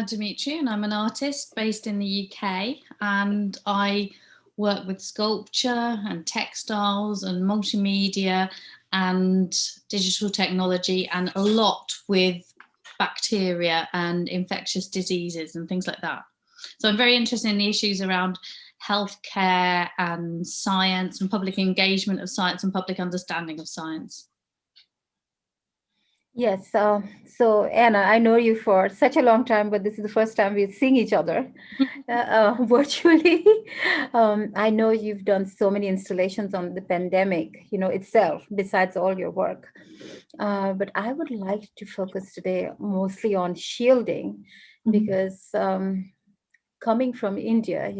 Dumitriu, and I'm an artist based in the UK, and I work with sculpture and textiles and multimedia and digital technology, and a lot with bacteria and infectious diseases and things like that. So I'm very interested in the issues around healthcare and science and public engagement of science and public understanding of science. Yes. So Anna, I know you for such a long time, but this is the first time we're seeing each other virtually. I know you've done so many installations on the pandemic, itself, besides all your work. But I would like to focus today mostly on shielding, because coming from India,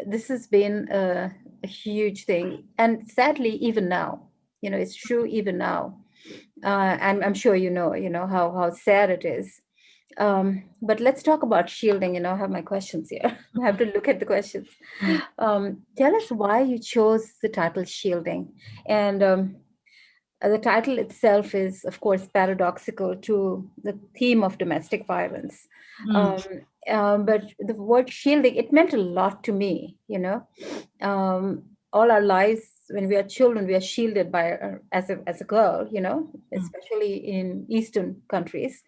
this has been a huge thing, and sadly, even now. It's true even now. And I'm sure how sad it is. But let's talk about shielding. I have my questions here. I have to look at the questions. Tell us why you chose the title shielding. And the title itself is, of course, paradoxical to the theme of domestic violence. But the word shielding, it meant a lot to me. All our lives, when we are children, we are shielded by, as a girl, especially in Eastern countries.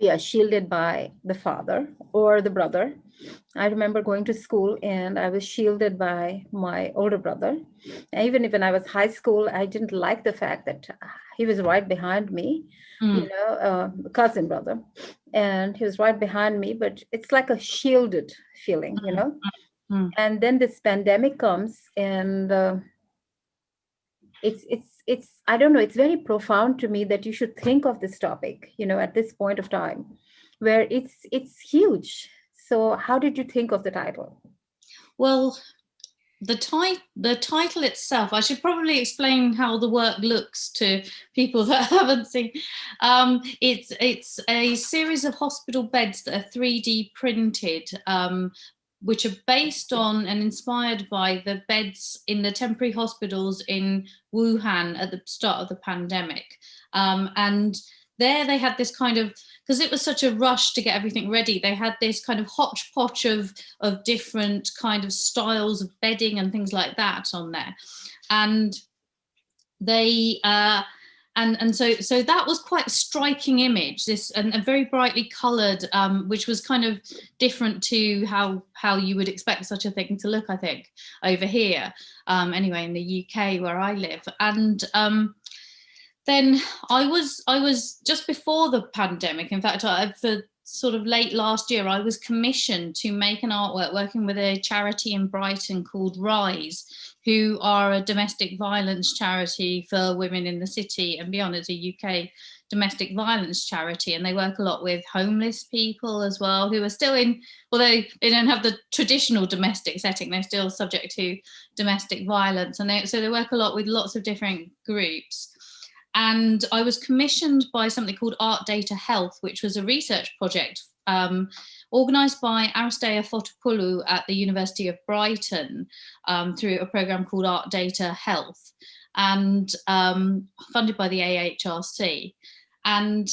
We are shielded by the father or the brother. I remember going to school and I was shielded by my older brother. Even when I was high school, I didn't like the fact that he was right behind me, cousin brother, and he was right behind me, but it's like a shielded feeling, And then this pandemic comes, and it's I don't know, it's very profound to me that you should think of this topic, at this point of time, where it's huge. So how did you think of the title? Well, the title itself, I should probably explain how the work looks to people that haven't seen. It's a series of hospital beds that are 3D printed, which are based on and inspired by the beds in the temporary hospitals in Wuhan at the start of the pandemic. And there they had this kind of, because it was such a rush to get everything ready, they had this kind of hodgepodge of different kind of styles of bedding and things like that on there. And they and so that was quite a striking image, this, and a very brightly coloured, which was kind of different to how you would expect such a thing to look, I think, over here, anyway, in the UK where I live. And then I was just before the pandemic, in fact, for sort of late last year, I was commissioned to make an artwork working with a charity in Brighton called Rise, who are a domestic violence charity for women in the city and beyond. It's a UK domestic violence charity, and they work a lot with homeless people as well, who are still in, although they don't have the traditional domestic setting, they're still subject to domestic violence. And so they work a lot with lots of different groups. And I was commissioned by something called Art Data Health, which was a research project organised by Aristeia Fotopoulou at the University of Brighton through a programme called Art Data Health, and funded by the AHRC. And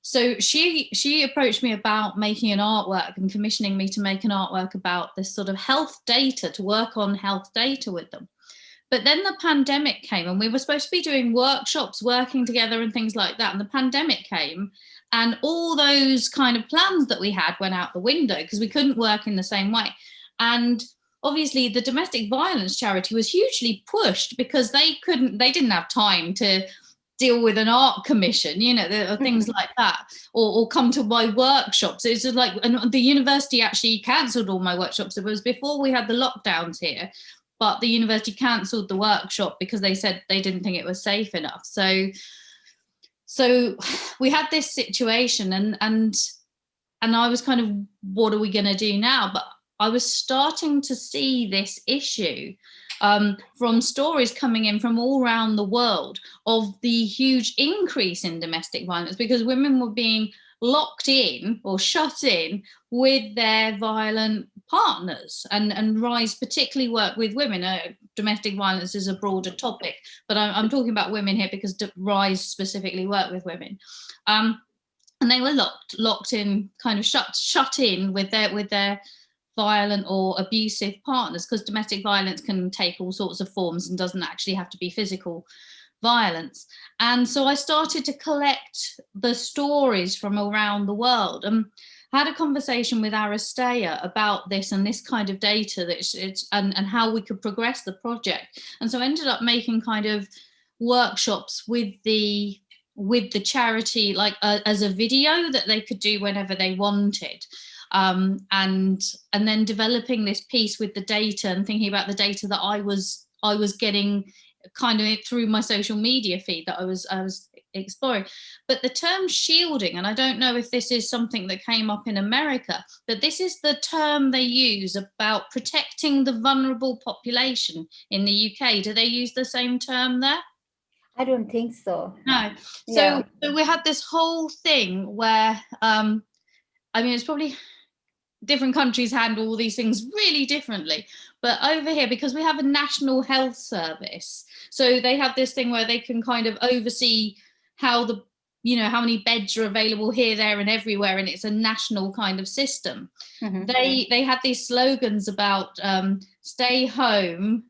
so she approached me about making an artwork and commissioning me to make an artwork about this sort of health data, to work on health data with them. But then the pandemic came, and we were supposed to be doing workshops, working together and things like that. And the pandemic came, and all those kind of plans that we had went out the window because we couldn't work in the same way. And obviously the domestic violence charity was hugely pushed because they didn't have time to deal with an art commission, things like that, or come to my workshops. It's like, and the university actually cancelled all my workshops. It was before we had the lockdowns here. But the university cancelled the workshop because they said they didn't think it was safe enough. So we had this situation, and I was kind of, what are we going to do now? But I was starting to see this issue from stories coming in from all around the world of the huge increase in domestic violence, because women were being locked in or shut in with their violent partners, and Rise particularly work with women. Domestic violence is a broader topic, but I'm talking about women here because Rise specifically work with women. and they were locked in, kind of shut in with their violent or abusive partners, because domestic violence can take all sorts of forms and doesn't actually have to be physical violence. And so I started to collect the stories from around the world, and had a conversation with Aristea about this and this kind of data that and how we could progress the project. And so I ended up making kind of workshops with the charity, like as a video that they could do whenever they wanted. And then developing this piece with the data and thinking about the data that I was getting kind of through my social media feed that I was exploring. But the term shielding, and I don't know if this is something that came up in America, but this is the term they use about protecting the vulnerable population in the UK. Do they use the same term there? I don't think so. No. Yeah. So we had this whole thing where, I mean, it's probably different countries handle all these things really differently. But over here, because we have a national health service, so they have this thing where they can kind of oversee how how many beds are available here, there, and everywhere, and it's a national kind of system. Mm-hmm. They had these slogans about stay home,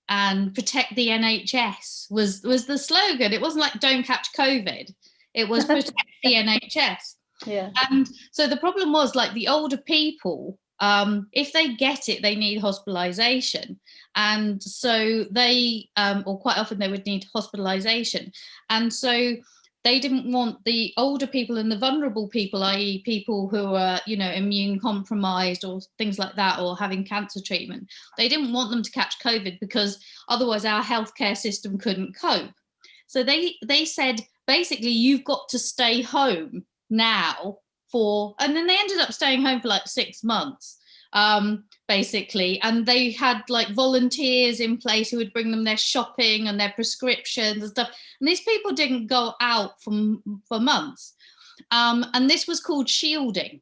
and protect the NHS was the slogan. It wasn't like don't catch COVID. It was protect the NHS. Yeah. And so the problem was, like, the older people, if they get it, they need hospitalization. And so they, or quite often they would need hospitalization. And so they didn't want the older people and the vulnerable people, i.e. people who are, immune compromised or things like that, or having cancer treatment. They didn't want them to catch COVID because otherwise our healthcare system couldn't cope. So they said, basically, you've got to stay home now and then they ended up staying home for like 6 months, basically. And they had like volunteers in place who would bring them their shopping and their prescriptions and stuff. And these people didn't go out for months. And this was called shielding.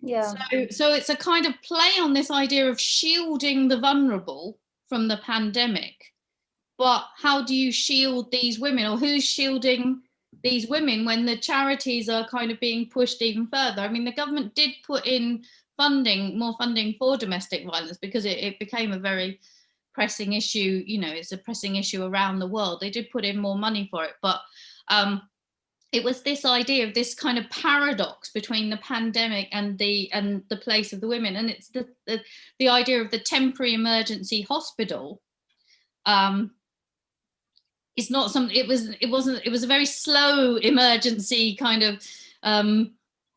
Yeah. So it's a kind of play on this idea of shielding the vulnerable from the pandemic. But how do you shield these women, or who's shielding these women when the charities are kind of being pushed even further? I mean, the government did put in more funding for domestic violence because it became a very pressing issue. It's a pressing issue around the world. They did put in more money for it, but it was this idea of this kind of paradox between the pandemic and the place of the women. And it's the idea of the temporary emergency hospital. It's not something. It was a very slow emergency kind of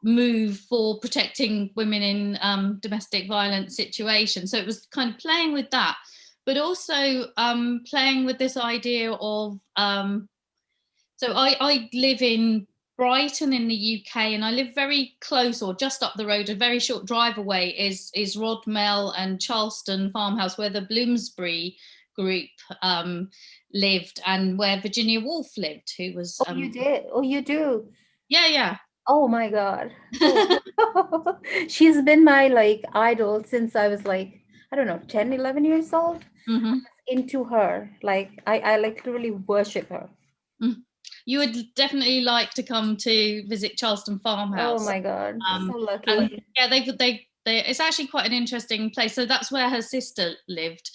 move for protecting women in domestic violence situations. So it was kind of playing with that, but also playing with this idea of. So I live in Brighton in the UK, and I live very close, or just up the road, a very short drive away is Rodmell and Charleston Farmhouse, where the Bloomsbury group lived, and where Virginia Woolf lived, who was you did? Oh, you do? Yeah. Oh my God. Oh. She's been my like idol since I was like, I don't know, 10, 11 years old. Mm-hmm. Into her. Like I like literally worship her. You would definitely like to come to visit Charleston Farmhouse. Oh my God, so lucky. Yeah, they it's actually quite an interesting place. So that's where her sister lived,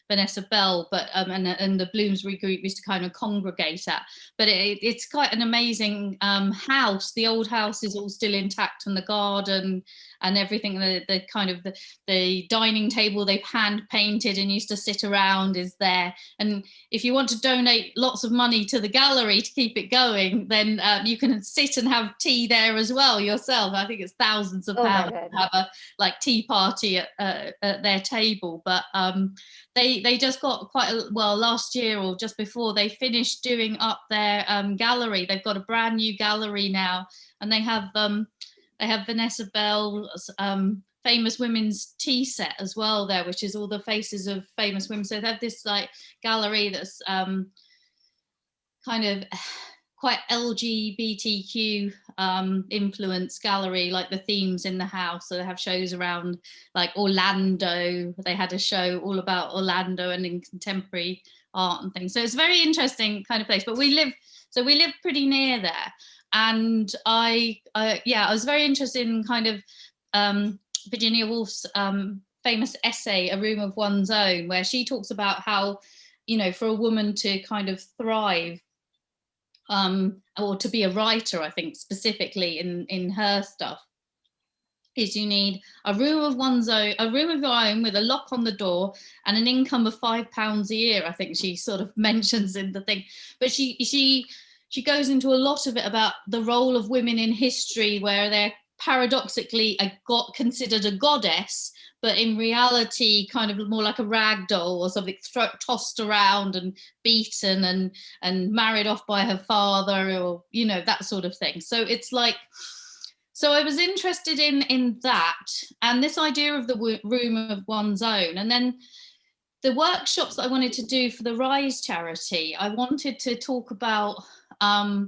Vanessa Bell, but and the Bloomsbury group used to kind of congregate at. But it's quite an amazing house. The old house is all still intact, and the garden and everything. The kind of the dining table they've hand painted and used to sit around is there. And if you want to donate lots of money to the gallery to keep it going, then you can sit and have tea there as well yourself. I think it's thousands of pounds to have a like tea party at their table. But they just got last year or just before, they finished doing up their gallery. They've got a brand new gallery now, and they have Vanessa Bell's famous women's tea set as well there, which is all the faces of famous women. So they have this like gallery that's kind of quite LGBTQ influenced gallery, like the themes in the house. So they have shows around like Orlando. They had a show all about Orlando and in contemporary art and things. So it's a very interesting kind of place. But So we lived pretty near there. And I was very interested in kind of Virginia Woolf's famous essay, A Room of One's Own, where she talks about how, for a woman to kind of thrive, or to be a writer, I think specifically in her stuff, is you need a room of one's own, a room of your own with a lock on the door and an income of £5 a year. I think she sort of mentions in the thing, but she goes into a lot of it about the role of women in history, where they're paradoxically considered a goddess, but in reality kind of more like a rag doll or something, tossed around and beaten and married off by her father, or that sort of thing. So it's like, so I was interested in that, and this idea of the room of one's own. And then the workshops that I wanted to do for the Rise charity, I wanted to talk about, I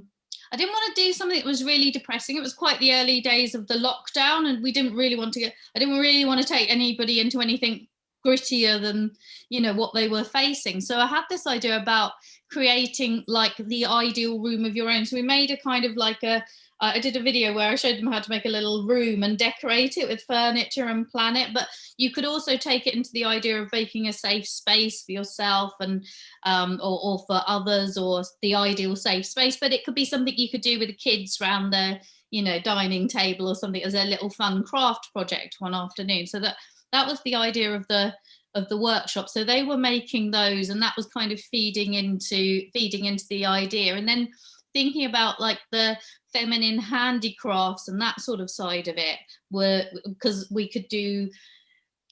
didn't want to do something that was really depressing. It was quite the early days of the lockdown, and I didn't really want to take anybody into anything grittier than, what they were facing. So I had this idea about creating like the ideal room of your own. So we made a kind of like I did a video where I showed them how to make a little room and decorate it with furniture and plan it, but you could also take it into the idea of making a safe space for yourself and or for others, or the ideal safe space. But it could be something you could do with the kids around the dining table or something as a little fun craft project one afternoon. So that was the idea of the workshop. So they were making those, and that was kind of feeding into the idea. And then thinking about like the feminine handicrafts and that sort of side of it, because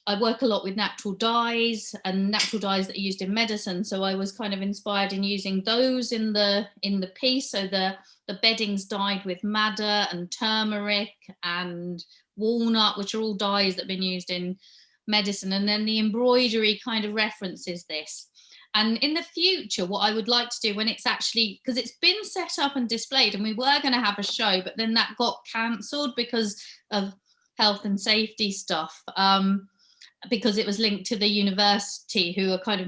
I work a lot with natural dyes that are used in medicine. So I was kind of inspired in using those in the piece. So the bedding's dyed with madder and turmeric and walnut, which are all dyes that have been used in medicine. And then the embroidery kind of references this. And in the future, what I would like to do, when it's actually, because it's been set up and displayed, and we were going to have a show, but then that got cancelled because of health and safety stuff, because it was linked to the university, who are kind of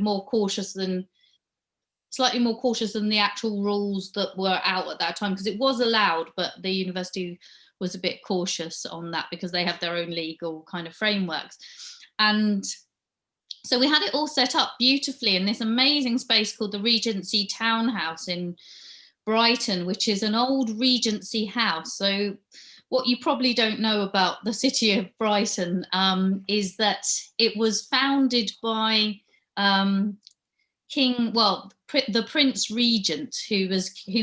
slightly more cautious than the actual rules that were out at that time, because it was allowed, but the university was a bit cautious on that because they have their own legal kind of frameworks. And so we had it all set up beautifully in this amazing space called the Regency Townhouse in Brighton, which is an old Regency house. So what you probably don't know about the city of Brighton is that it was founded by the Prince Regent, who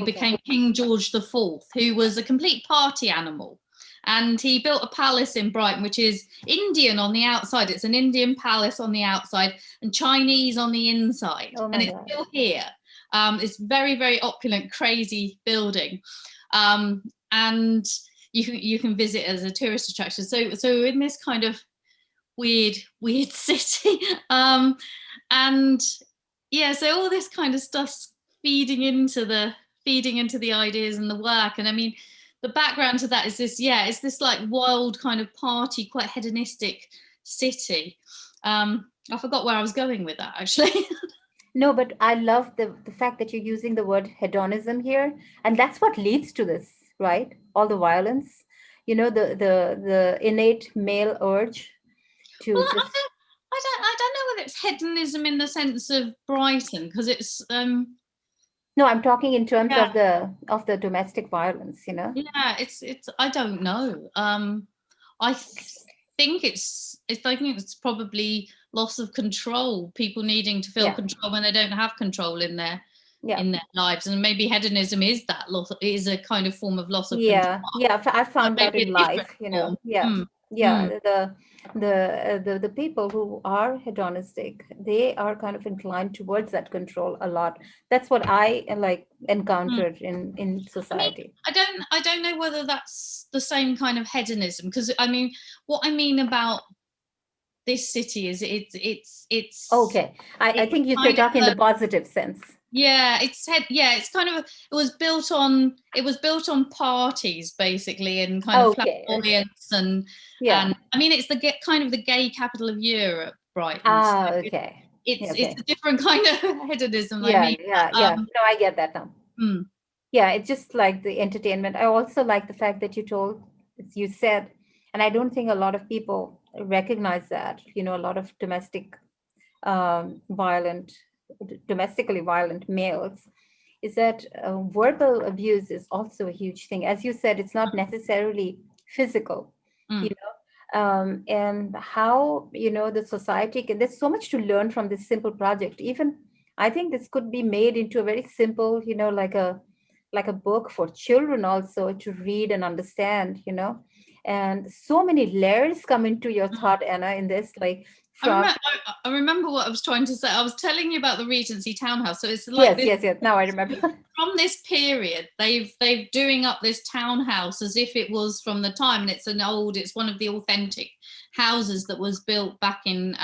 became King George IV, who was a complete party animal. And he built a palace in Brighton, which is Indian on the outside. It's an Indian palace on the outside and Chinese on the inside. And it's still here. It's very, very opulent, crazy building. And you can visit as a tourist attraction. So in this kind of weird city. And yeah, so all this kind of stuff's feeding into the ideas and the work. And I mean, the background to that is this, it's this like wild kind of party, quite hedonistic city. I forgot where I was going with that, actually. No, but I love the fact that you're using the word hedonism here, and that's what leads to this, right? All the violence, the innate male urge to just. I don't know whether it's hedonism in the sense of Brighton, because it's. No, I'm talking in terms of the domestic violence, Yeah, it's. I don't know. I think it's probably loss of control. People needing to feel control when they don't have control in their lives, and maybe hedonism is that loss. Is a kind of form of loss of control. Yeah. I found that in life, The people who are hedonistic, they are kind of inclined towards that control a lot. That's what I encountered in society. I don't know whether that's the same kind of hedonism, because I mean, what I mean about this city is it's okay. I think you're talking in the positive sense. Yeah, it's kind of it was built on parties basically, and kind of flamboyance and I mean it's the kind of the gay capital of Europe, Brighton. It's a different kind of hedonism. No, I get that now. Yeah, it's just like the entertainment. I also like the fact that you said, and I don't think a lot of people recognize that, a lot of violent, domestically violent males, is that verbal abuse is also a huge thing. As you said, it's not necessarily physical, you Mm. know, and how, the society can, there's so much to learn from this simple project. Even I think this could be made into a very simple, like a book for children also to read and understand, and so many layers come into your thought, Anna, in this, like from I remember what I was trying to say. I was telling you about the Regency townhouse. So it's like yes, this. yes, yes. Now I remember. From this period, they've doing up this townhouse as if it was from the time, and it's one of the authentic houses that was built back in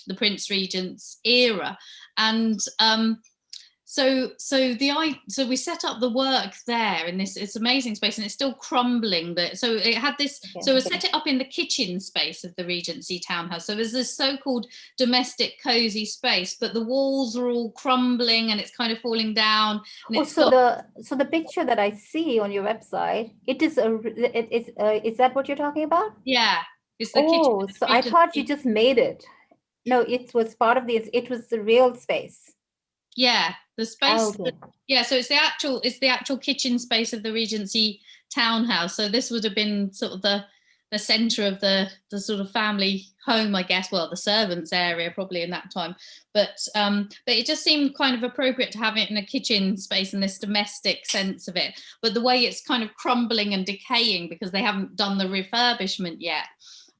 the Prince Regent's era, and so we set up the work there in this, it's amazing space, and it's still crumbling, but so it had this, Okay. so we set it up in the kitchen space of the Regency townhouse. So there's this so-called domestic cozy space, but the walls are all crumbling and it's kind of falling down, and So the picture that I see on your website, is that what you're talking about? yeah, it's the kitchen Oh, of so the I thought you Regency. just made it. No, it was part of it was the real space. Yeah, the space. Okay. Yeah, so it's the actual kitchen space of the Regency townhouse. So this would have been sort of the center of the sort of family home, I guess. Well, the servants' area probably in that time, but it just seemed kind of appropriate to have it in a kitchen space and this domestic sense of it. But the way it's kind of crumbling and decaying because they haven't done the refurbishment yet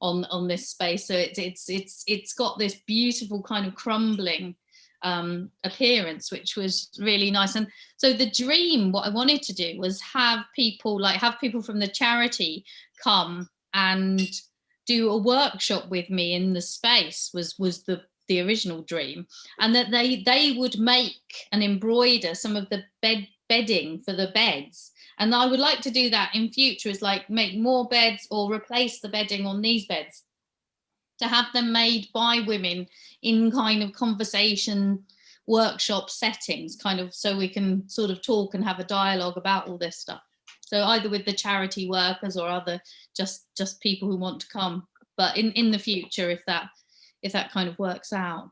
on this space, so it's got this beautiful kind of crumbling appearance, which was really nice. And so the dream, what I wanted to do was have people from the charity come and do a workshop with me in the space, was the original dream, and that they would make and embroider some of the bedding for the beds. And I would like to do that in future, is like make more beds or replace the bedding on these beds, to have them made by women in kind of conversation workshop settings, kind of, so we can sort of talk and have a dialogue about all this stuff. So either with the charity workers or other just people who want to come, but in the future, if that kind of works out.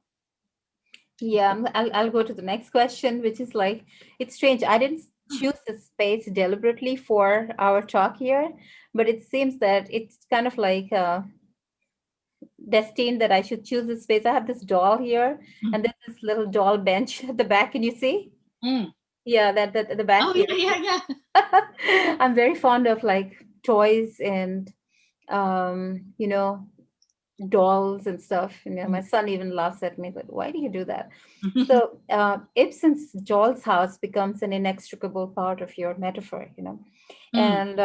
Yeah, I'll go to the next question, which is like, it's strange. I didn't choose this space deliberately for our talk here, but it seems that it's kind of like destined that I should choose this space. I have this doll here, and there's this little doll bench at the back. Can you see? Mm. Yeah, that at the back. Oh here. yeah. I'm very fond of like toys and dolls and stuff. My son even laughs at me, like, why do you do that? So Ibsen's doll's house becomes an inextricable part of your metaphor, and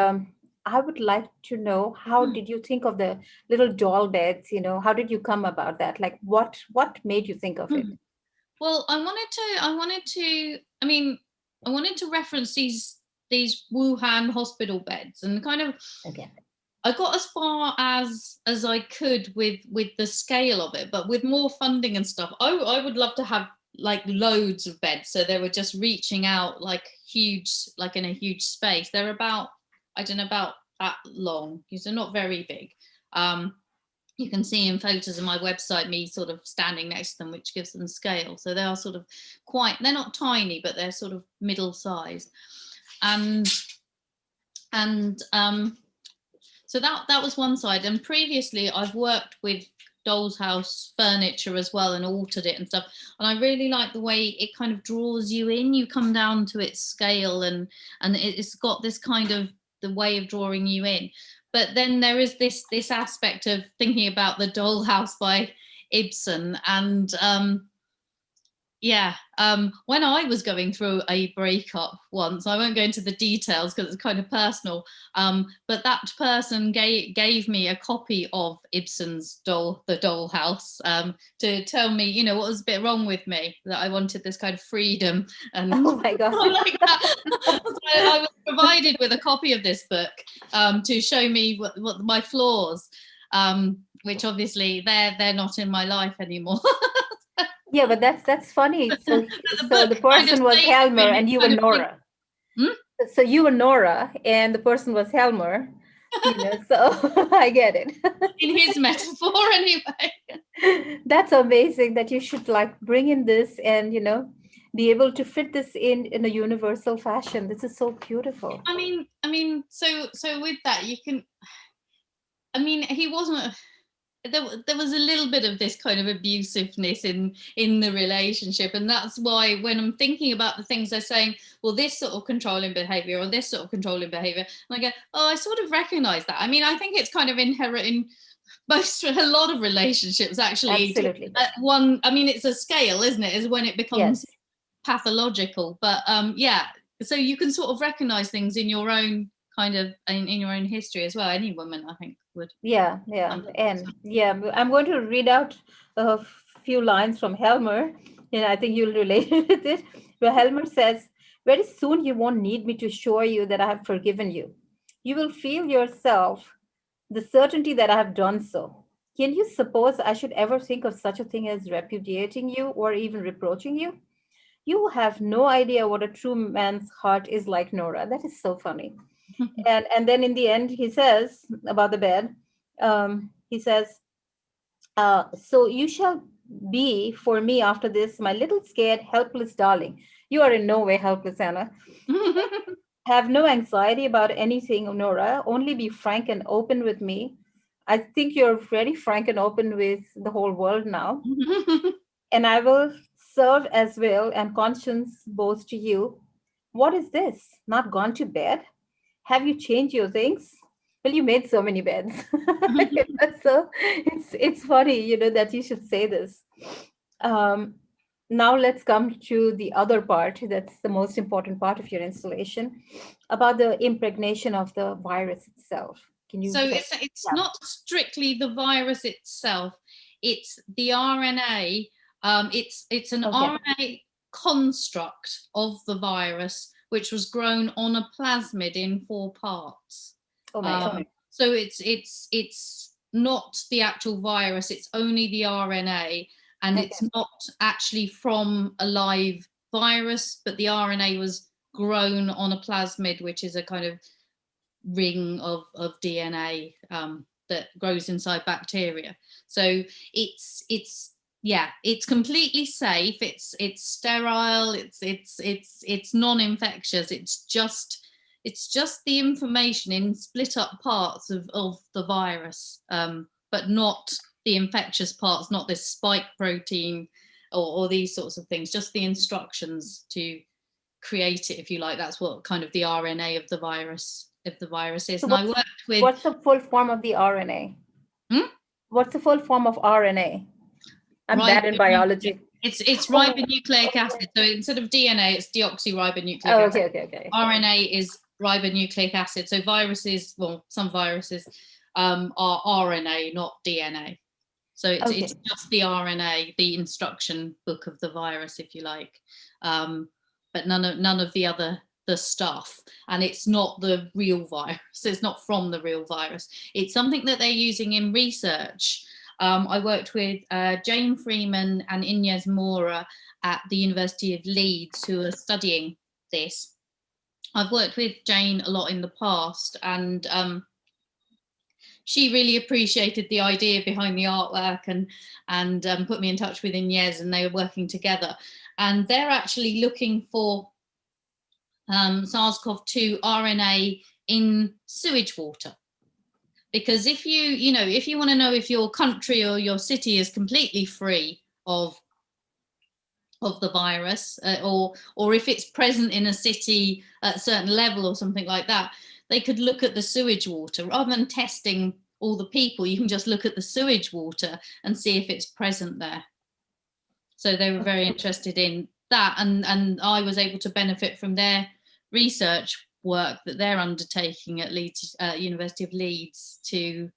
I would like to know, how did you think of the little doll beds? How did you come about that? Like, what made you think of it? Well, I wanted to reference these Wuhan hospital beds, and kind of, Okay. I got as far as I could with the scale of it, but with more funding and stuff, I would love to have like loads of beds, so they were just reaching out like huge, like in a huge space. They're about, I don't know, about that long, because they're not very big. You can see in photos on my website me sort of standing next to them, which gives them scale. So they are sort of they're not tiny, but they're sort of middle sized. And so that was one side. And previously I've worked with doll's house furniture as well and altered it and stuff. And I really like the way it kind of draws you in. You come down to its scale, and it's got this kind of the way of drawing you in. But then there is this aspect of thinking about the dollhouse by Ibsen, and when I was going through a breakup once, I won't go into the details because it's kind of personal, but that person gave me a copy of Ibsen's The Dollhouse, to tell me, what was a bit wrong with me, that I wanted this kind of freedom. And Oh my God. like that. So I was provided with a copy of this book to show me what my flaws, which obviously they're not in my life anymore. Yeah, but that's funny. So the person was Helmer and you were Nora. So you were Nora and the person was Helmer, so I get it. In his metaphor, anyway. That's amazing that you should like bring in this and be able to fit this in a universal fashion. This is so beautiful. So with that, you can. He wasn't. There was a little bit of this kind of abusiveness in the relationship, and that's why when I'm thinking about the things they're saying, well, this sort of controlling behavior or this sort of controlling behavior, and I go, oh, I sort of recognize that. I think it's kind of inherent in a lot of relationships, actually. Absolutely. It's a scale, isn't it? Is when it becomes Yes. pathological. But yeah, so you can sort of recognize things in your own kind of in your own history as well. Any woman, I think, would. Yeah, and yeah, I'm going to read out a few lines from Helmer, and I think you'll relate with it. Where Helmer says, "Very soon you won't need me to assure you that I have forgiven you. You will feel yourself the certainty that I have done so. Can you suppose I should ever think of such a thing as repudiating you or even reproaching you? You have no idea what a true man's heart is like, Nora." That is so funny. And then in the end, he says about the bed, he says, "So you shall be for me after this, my little scared, helpless darling." You are in no way helpless, Anna. Have no anxiety about anything, Nora. Only be frank and open with me. I think you're very frank and open with the whole world now. And I will serve as will and conscience both to you. What is this? Not gone to bed? Have you changed your things? Well, you made so many beds. So it's funny, that you should say this. Um, Now let's come to the other part. That's the most important part of your installation, about the impregnation of the virus itself. Can you So just, it's yeah. not strictly the virus itself; it's the RNA. It's an Okay. RNA construct of the virus, which was grown on a plasmid in 4 parts. Oh my God. So it's not the actual virus; it's only the RNA, and Okay. it's not actually from a live virus, but the RNA was grown on a plasmid, which is a kind of ring of DNA that grows inside bacteria. So it's completely safe. It's sterile. It's non-infectious. It's just the information in split up parts of the virus, but not the infectious parts, not this spike protein or these sorts of things. Just the instructions to create it, if you like. That's what kind of the RNA of the virus is. So And I worked with what's the full form of the RNA? What's the full form of RNA? I'm bad in biology. It's ribonucleic acid. So instead of DNA, it's deoxyribonucleic Oh, acid. okay. RNA is ribonucleic acid. So viruses, well, some viruses are RNA, not DNA. So it's just the RNA, the instruction book of the virus, if you like, but none of the stuff. And it's not the real virus. It's not from the real virus. It's something that they're using in research. I worked with Jane Freeman and Inez Mora at the University of Leeds, who are studying this. I've worked with Jane a lot in the past, and she really appreciated the idea behind the artwork and put me in touch with Inez, and they were working together. And they're actually looking for SARS-CoV-2 RNA in sewage water. Because if you want to know if your country or your city is completely free of the virus, or if it's present in a city at a certain level or something like that, they could look at the sewage water. Rather than testing all the people, you can just look at the sewage water and see if it's present there. So they were very interested in that, and I was able to benefit from their research work that they're undertaking at Leeds, University of Leeds, to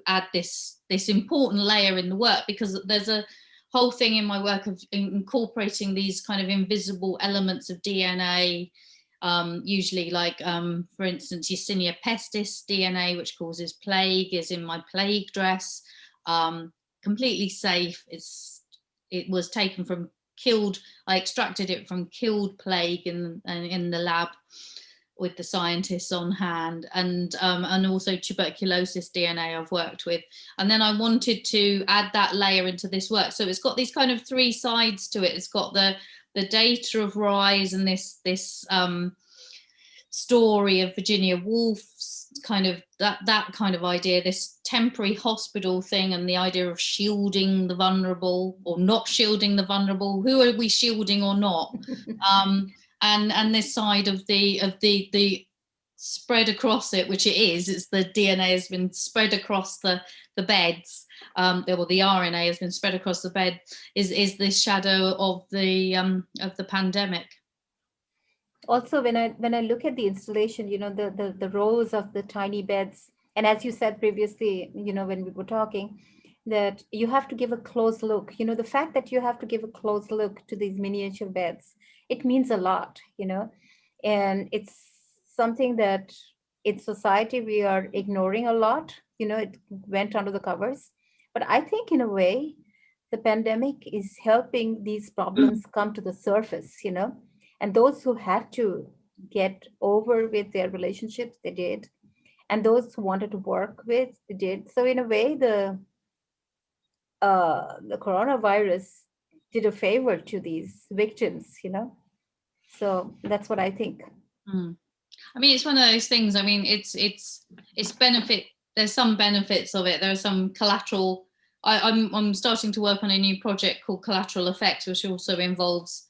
add this important layer in the work, because there's a whole thing in my work of incorporating these kind of invisible elements of DNA, usually like, for instance, Yersinia pestis DNA, which causes plague, is in my plague dress. Completely safe. It was taken from I extracted it from killed plague in the lab. with the scientists on hand, and also tuberculosis DNA I've worked with. And then I wanted to add that layer into this work. So it's got these kind of three sides to it. It's got the data of Rise and this story of Virginia Woolf's kind of that kind of idea, this temporary hospital thing, and the idea of shielding the vulnerable or not shielding the vulnerable. Who are we shielding or not? And this side of the spread across it, which it is, it's the DNA has been spread across the beds, the RNA has been spread across the bed, is this shadow of the pandemic. Also, when I look at the installation, the rows of the tiny beds, and as you said previously, when we were talking, that you have to give a close look. The fact that you have to give a close look to these miniature beds, it means a lot, and it's something that in society we are ignoring a lot. It went under the covers, but I think in a way, the pandemic is helping these problems come to the surface, and those who had to get over with their relationships, they did. And those who wanted to work with, they did. So in a way, the coronavirus did a favor to these victims, So that's what I think. I mean, it's one of those things. I mean, it's benefit. There's some benefits of it. There are some collateral. I'm starting to work on a new project called Collateral Effects, which also involves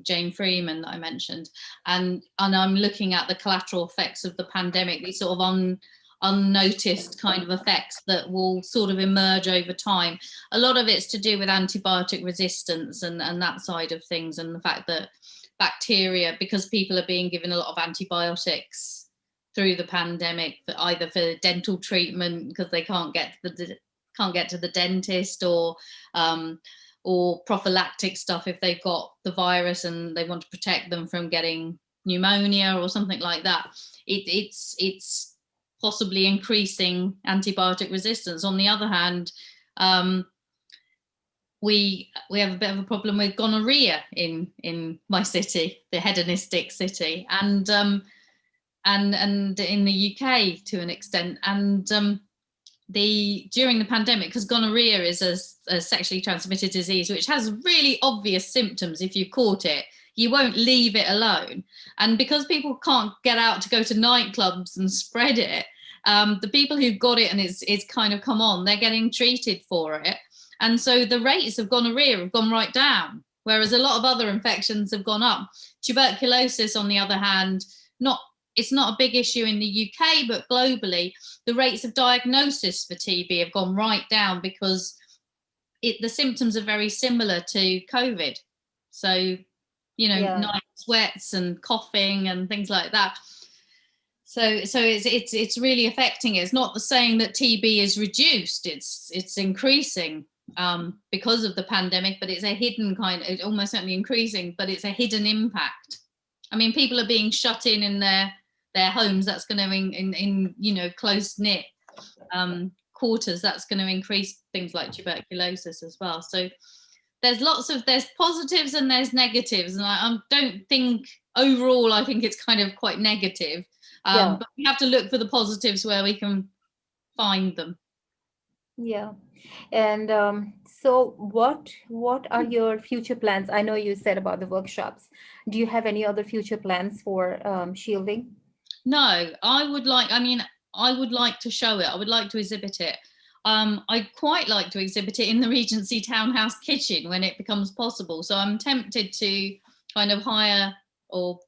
Jane Freeman that I mentioned, and I'm looking at the collateral effects of the pandemic, these sort of unnoticed kind of effects that will sort of emerge over time. A lot of it's to do with antibiotic resistance and that side of things, and the fact that bacteria, because people are being given a lot of antibiotics through the pandemic, either for dental treatment because they can't get to the dentist, or prophylactic stuff if they've got the virus and they want to protect them from getting pneumonia or something like that. It's possibly increasing antibiotic resistance. On the other hand, we have a bit of a problem with gonorrhea in my city, the hedonistic city, and in the UK to an extent, and during the pandemic, because gonorrhea is a sexually transmitted disease which has really obvious symptoms. If you caught it, you won't leave it alone, and because people can't get out to go to nightclubs and spread it, the people who've got it and it's kind of come on, they're getting treated for it, and so the rates of gonorrhea have gone right down, whereas a lot of other infections have gone up. Tuberculosis, on the other hand, it's not a big issue in the UK, but globally, the rates of diagnosis for TB have gone right down because the symptoms are very similar to COVID. So, night sweats and coughing and things like that. So it's really affecting it. It's not the saying that TB is reduced. It's increasing because of the pandemic, but it's a hidden kind. It's almost certainly increasing, but it's a hidden impact. I mean, people are being shut in their homes. That's going to in close knit quarters. That's going to increase things like tuberculosis as well. So there's positives and there's negatives, and I don't think overall I think it's kind of quite negative. But we have to look for the positives where we can find them. Yeah. And so what are your future plans? I know you said about the workshops. Do you have any other future plans for shielding? No, I would like to show it. I would like to exhibit it. I'd quite like to exhibit it in the Regency Townhouse kitchen when it becomes possible. So I'm tempted to kind of hire or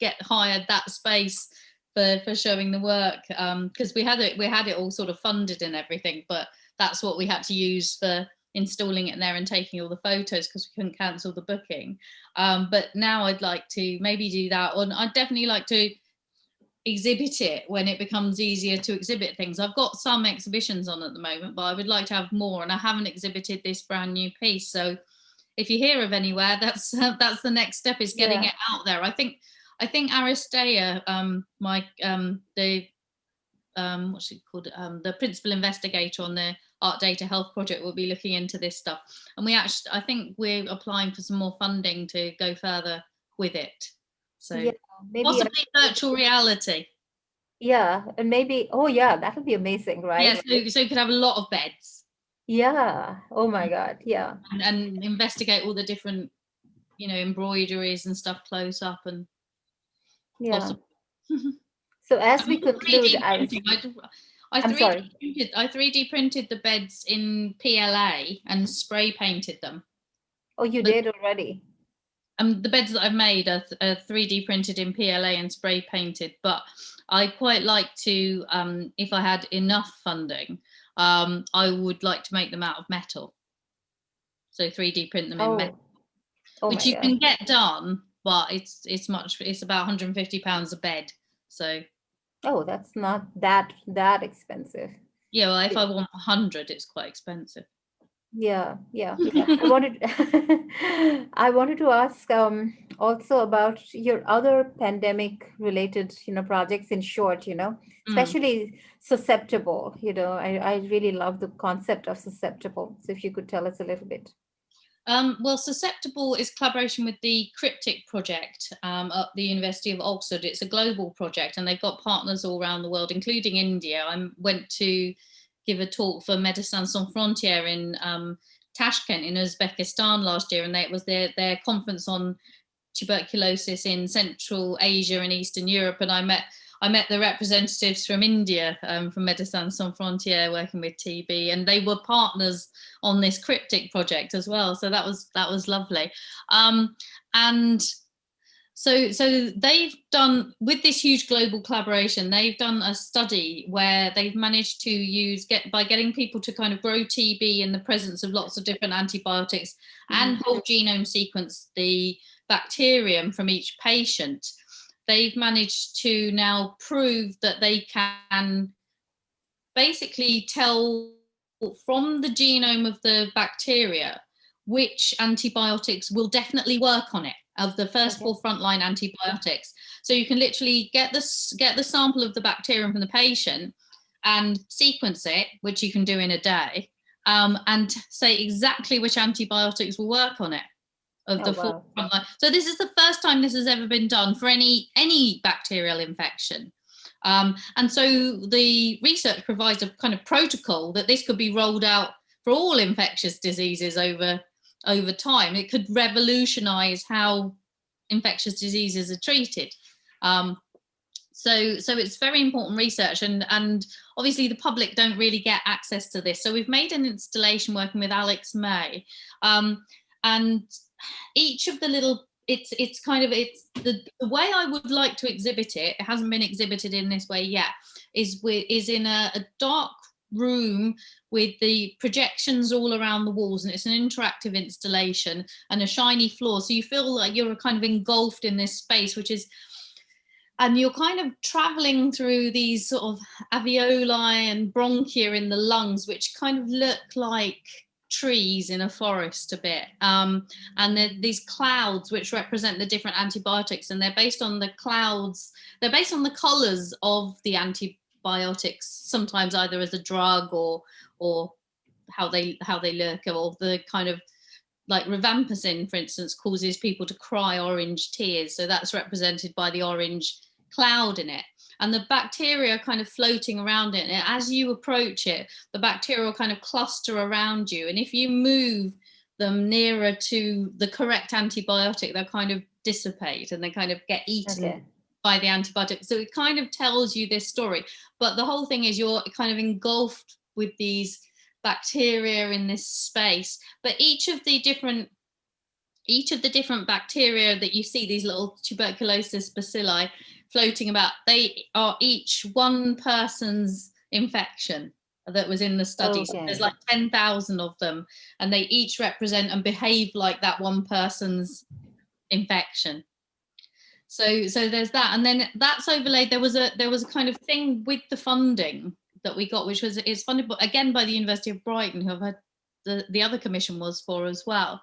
get hired that space for showing the work, because we had it all sort of funded and everything, but that's what we had to use for installing it in there and taking all the photos because we couldn't cancel the booking. But now I'd like to maybe do that, or I'd definitely like to exhibit it when it becomes easier to exhibit things. I've got some exhibitions on at the moment, but I would like to have more, and I haven't exhibited this brand new piece. So if you hear of anywhere, that's the next step, is getting it out there. I think Aristea, what's it called? The principal investigator on the Art Data Health Project will be looking into this stuff. And I think we're applying for some more funding to go further with it. So Yeah, maybe. possibly virtual reality. Yeah, and maybe. Oh, yeah, that would be amazing, Yeah, right? so you could have a lot of beds Yeah. Oh my God. Yeah. and investigate all the different, embroideries and stuff close up and Yeah. possible. So as I'm we all conclude, 3D printing. I I'm 3D sorry. printed. I 3D printed the beds in PLA and spray painted them. Oh, you But did already. the beds that I've made are 3D printed in PLA and spray painted. But I quite like to, if I had enough funding, I would like to make them out of metal. So 3D print them in metal, Oh, oh which my you God. can get done, but it's about £150 a bed. So Oh, that's not that expensive. yeah, well, if I want 100, it's quite expensive. Yeah, yeah, yeah. I wanted I wanted to ask also about your other pandemic related, projects in short, Mm. especially susceptible, I really love the concept of susceptible. So if you could tell us a little bit. Well, Susceptible is collaboration with the Cryptic Project at the University of Oxford. It's a global project and they've got partners all around the world, including India. I went to give a talk for Médecins Sans Frontières in Tashkent in Uzbekistan last year, and it was their conference on tuberculosis in Central Asia and Eastern Europe. And I met the representatives from India, from Médecins Sans Frontières, working with TB, and they were partners on this Cryptic project as well. So that was lovely. And so they've done, with this huge global collaboration, they've done a study where they've managed to by getting people to kind of grow TB in the presence of lots of different antibiotics and whole genome sequence the bacterium from each patient. They've managed to now prove that they can basically tell from the genome of the bacteria which antibiotics will definitely work on it, of the first Okay. 4 frontline antibiotics. So you can literally get the sample of the bacterium from the patient and sequence it, which you can do in a day, and say exactly which antibiotics will work on it, of Oh, the 4 wow. frontline. So this is the first time this has ever been done for any bacterial infection. And so the research provides a kind of protocol that this could be rolled out for all infectious diseases over time. It could revolutionize how infectious diseases are treated. So it's very important research, and obviously the public don't really get access to this. So we've made an installation working with Alex May, and each of the little, it's the way I would like to exhibit it. It hasn't been exhibited in this way yet. Is in a dark room with the projections all around the walls, and it's an interactive installation and a shiny floor. So you feel like you're kind of engulfed in this space, and you're kind of traveling through these sort of alveoli and bronchia in the lungs, which kind of look like trees in a forest a bit. And these clouds which represent the different antibiotics, and they're based on the clouds. They're based on the colors of the antibiotics, sometimes either as a drug or how they look, or the kind of, like rivampicin, for instance, causes people to cry orange tears. So that's represented by the orange cloud in it. And the bacteria kind of floating around it. And as you approach it, the bacteria will kind of cluster around you. And if you move them nearer to the correct antibiotic, they'll kind of dissipate and they kind of get eaten by the antibiotic. So it kind of tells you this story. But the whole thing is you're kind of engulfed with these bacteria in this space, but each of the different bacteria that you see, these little tuberculosis bacilli floating about, they are each one person's infection that was in the study. Okay. So there's like 10,000 of them, and they each represent and behave like that one person's infection. So there's that, and then that's overlaid. There was a kind of thing with the funding that we got, which is funded again by the University of Brighton, who I've had the other commission was for as well,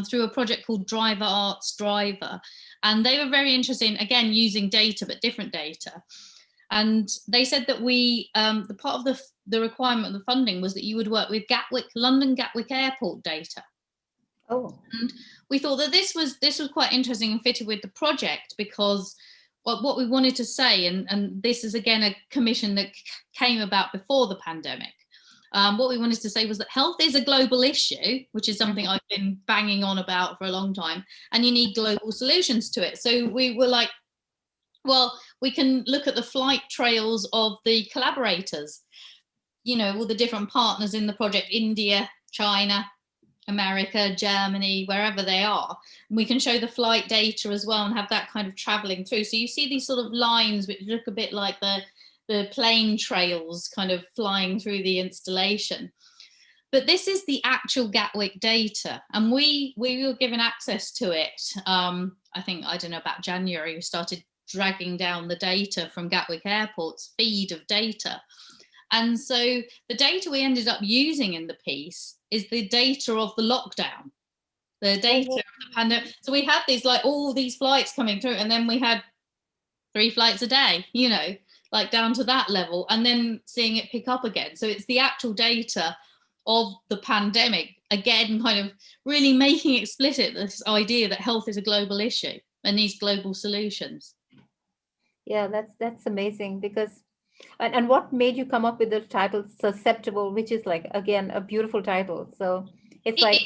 through a project called Art's Driver. And they were very interested in, again, using data, but different data. And they said that the part of the requirement of the funding was that you would work with London Gatwick Airport data. Oh. And we thought that this was quite interesting and fitted with the project, because what we wanted to say, and this is again a commission that came about before the pandemic. What we wanted to say was that health is a global issue, which is something I've been banging on about for a long time, and you need global solutions to it. So we were like, well, we can look at the flight trails of the collaborators, all the different partners in the project, India, China, America, Germany, wherever they are. And we can show the flight data as well and have that kind of traveling through. So you see these sort of lines which look a bit like the plane trails kind of flying through the installation. But this is the actual Gatwick data, and we were given access to it. I think, I don't know, about January, we started dragging down the data from Gatwick Airport's feed of data. And so the data we ended up using in the piece is the data of the lockdown, the data of the pandemic. So we had these, like, all these flights coming through, and then we had 3 flights a day, like down to that level, and then seeing it pick up again. So it's the actual data of the pandemic, again, kind of really making explicit this idea that health is a global issue and needs global solutions. Yeah, that's amazing, because and what made you come up with the title susceptible, which is, like, again, a beautiful title. So it's like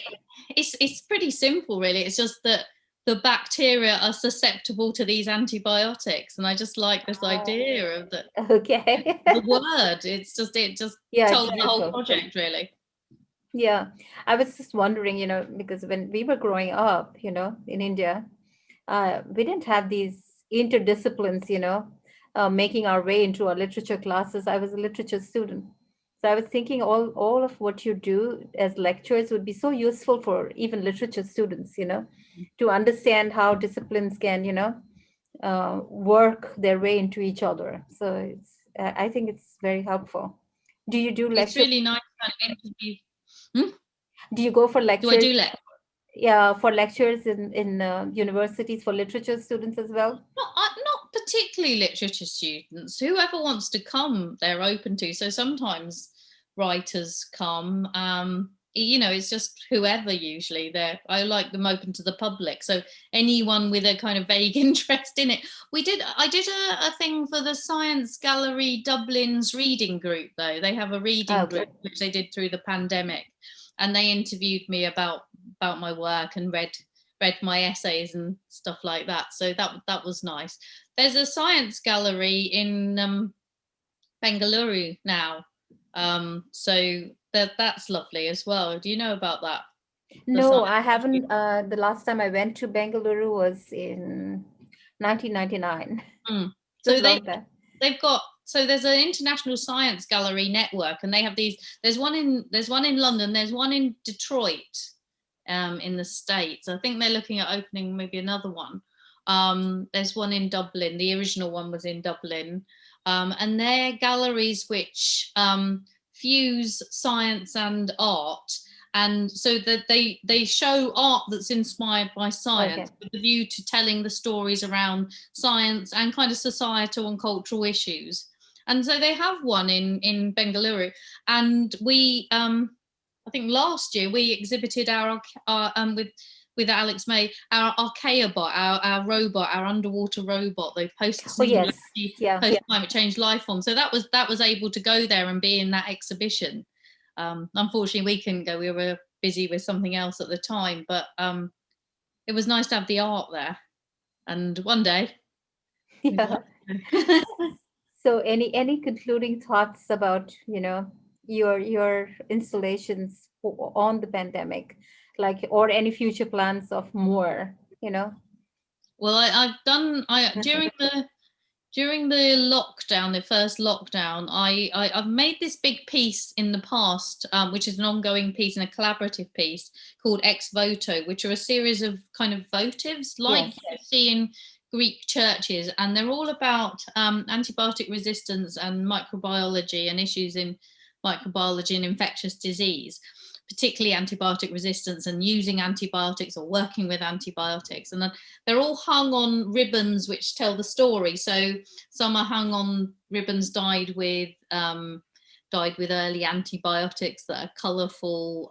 it's pretty simple, really. It's just that the bacteria are susceptible to these antibiotics, and I just like this idea of that. Okay. The word, it just Yeah, told it's the whole beautiful. project, really. Yeah, I was just wondering, because when we were growing up, in India, we didn't have these interdisciplines, making our way into our literature classes. I was a literature student. So I was thinking all of what you do as lectures would be so useful for even literature students, to understand how disciplines can, work their way into each other. So I think it's very helpful. Do you do It's lectures? really nice kind of interview. Hmm? Do you go for Do I lectures? do let? Yeah, for lectures in universities for literature students as well? Not particularly literature students. Whoever wants to come, they're open to. So sometimes writers come. It's just whoever usually. I like them open to the public. So anyone with a kind of vague interest in it. I did a thing for the Science Gallery Dublin's reading group, though. They have a reading group which they did through the pandemic, and they interviewed me about my work and read my essays and stuff like that. So that was nice. There's a science gallery in Bengaluru now, so that's lovely as well. Do you know about that? No, I haven't. The last time I went to Bengaluru was in 1999. So Just long time. they've got, so there's an international science gallery network, and they have these. There's one in London. There's one in Detroit, in the States. I think they're looking at opening maybe another one. There's one in Dublin. The original one was in Dublin, and they're galleries which fuse science and art. And so that they show art that's inspired by science, with the view to telling the stories around science and kind of societal and cultural issues. And so they have one in Bengaluru, and we I think last year we exhibited our with Alex May, our Archaeabot, our robot, our underwater robot, the post-singularity, post-climate change life form. So that was able to go there and be in that exhibition. Unfortunately, we couldn't go. We were busy with something else at the time, but it was nice to have the art there. And one day, yeah. So, any concluding thoughts about your installations on the pandemic, like, or any future plans of more? Well, I've done during the lockdown, the first lockdown, I've made this big piece in the past, which is an ongoing piece and a collaborative piece called Ex Voto, which are a series of kind of votives like you see in Greek churches, and they're all about antibiotic resistance and microbiology and issues in microbiology and infectious disease, particularly antibiotic resistance and using antibiotics or working with antibiotics. And then they're all hung on ribbons which tell the story. So some are hung on ribbons dyed with early antibiotics that are colourful,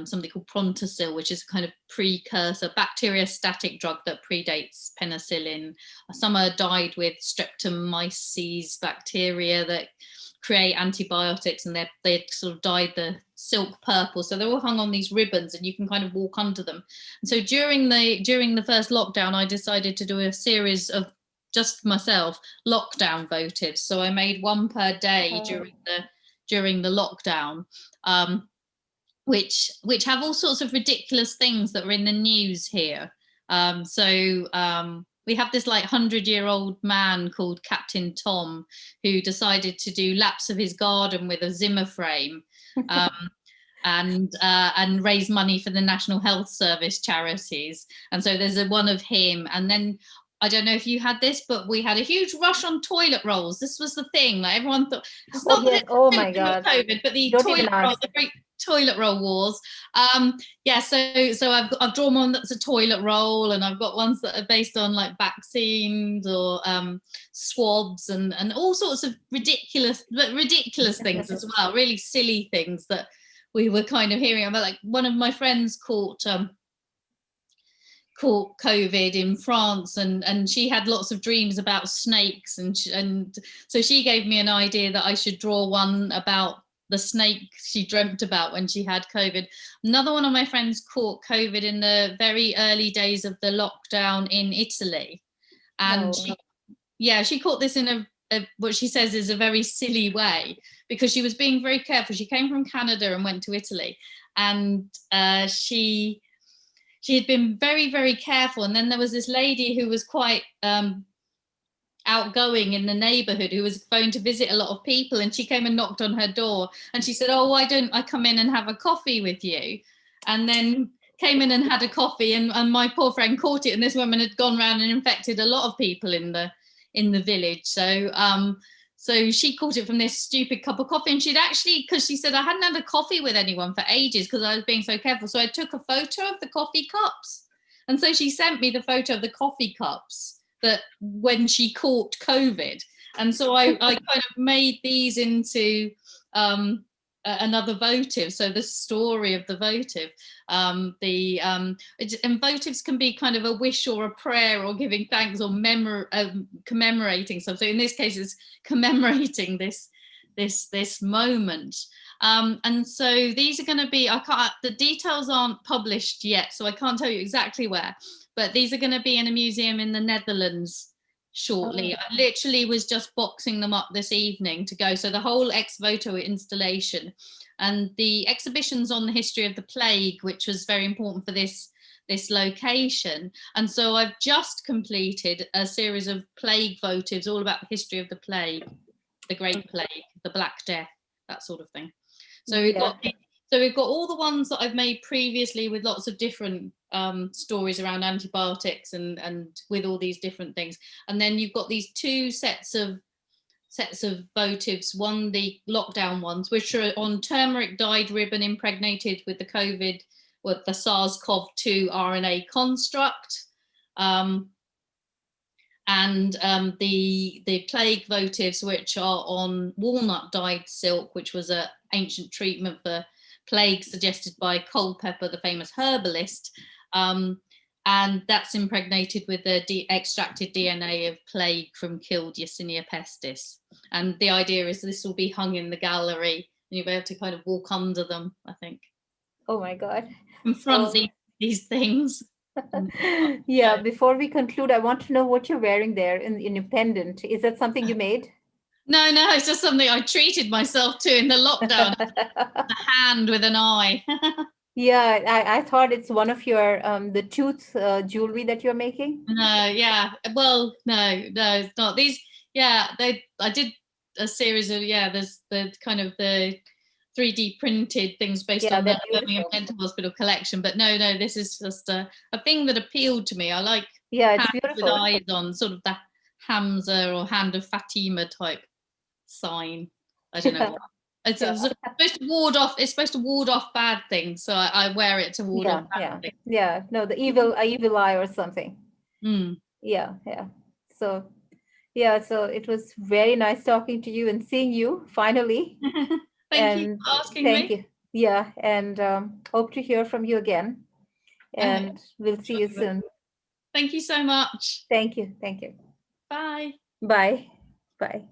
something called Prontosil, which is a kind of precursor bacteriostatic drug that predates penicillin. Some are dyed with streptomyces bacteria that create antibiotics, and they sort of dyed the silk purple. So they're all hung on these ribbons, and you can kind of walk under them. And so during the first lockdown, I decided to do a series of just myself lockdown votives. So I made one per day during the lockdown. Which have all sorts of ridiculous things that are in the news here. We have this like 100-year-old man called Captain Tom who decided to do laps of his garden with a Zimmer frame and raise money for the National Health Service charities. And so there's one of him. And then I don't know if you had this, but we had a huge rush on toilet rolls. This was the thing. Like everyone thought, it's not that oh my God, COVID, but the Don't toilet roll, the great toilet roll wars. So I've drawn one that's a toilet roll, and I've got ones that are based on like vaccines or swabs and all sorts of ridiculous things as well, really silly things that we were kind of hearing about. Like one of my friends caught COVID in France, and she had lots of dreams about snakes, and so she gave me an idea that I should draw one about the snake she dreamt about when she had COVID. Another one of my friends caught COVID in the very early days of the lockdown in Italy, and she caught this in a what she says is a very silly way, because she was being very careful. She came from Canada and went to Italy, and she had been very, very careful. And then there was this lady who was quite outgoing in the neighborhood who was going to visit a lot of people, and she came and knocked on her door, and she said, "Oh, why don't I come in and have a coffee with you?" And then came in and had a coffee, and my poor friend caught it, and this woman had gone around and infected a lot of people in the village. So she caught it from this stupid cup of coffee, and she'd actually, because she said, I hadn't had a coffee with anyone for ages because I was being so careful. So I took a photo of the coffee cups. And so she sent me the photo of the coffee cups that when she caught COVID. And so I kind of made these into another votive. So the story of the votive, and votives can be kind of a wish or a prayer or giving thanks or commemorating something. In this case, it's commemorating this moment. And so these are going to be, the details aren't published yet, so I can't tell you exactly where, but these are going to be in a museum in the Netherlands shortly. I literally was just boxing them up this evening to go. So the whole ex voto installation, and the exhibitions on the history of the plague, which was very important for this location. And so I've just completed a series of plague votives all about the history of the plague, the Great Plague, the Black Death, that sort of thing. So we've got all the ones that I've made previously with lots of different stories around antibiotics and with all these different things. And then you've got these two sets of votives, one the lockdown ones, which are on turmeric dyed ribbon impregnated with the COVID, with the SARS-CoV-2 RNA construct. And the plague votives, which are on walnut dyed silk, which was an ancient treatment for plague suggested by Culpeper, the famous herbalist, and that's impregnated with the extracted DNA of plague from killed Yersinia pestis. And the idea is this will be hung in the gallery, and you'll be able to kind of walk under them, I think. Oh my God! Confront these things. Yeah, before we conclude, I want to know what you're wearing there in your pendant. Is that something you made? No, it's just something I treated myself to in the lockdown. The hand with an eye. Yeah, I thought it's one of your the tooth jewelry that you're making. No, yeah. Well, no, it's not. These, I did a series of, there's the kind of the 3D printed things based on the Birmingham Dental Hospital collection. But no, this is just a thing that appealed to me. I like it's beautiful with eyes on, sort of the Hamza or Hand of Fatima type sign. I don't know what. It's supposed to ward off. It's supposed to ward off bad things. So I wear it to ward off bad things. Yeah. No, the evil eye or something. Mm. Yeah. So, so it was very nice talking to you and seeing you finally. Thank you for asking me. Thank you. Yeah, and hope to hear from you again. And we'll see you soon. Thank you so much. Thank you. Thank you. Bye. Bye. Bye.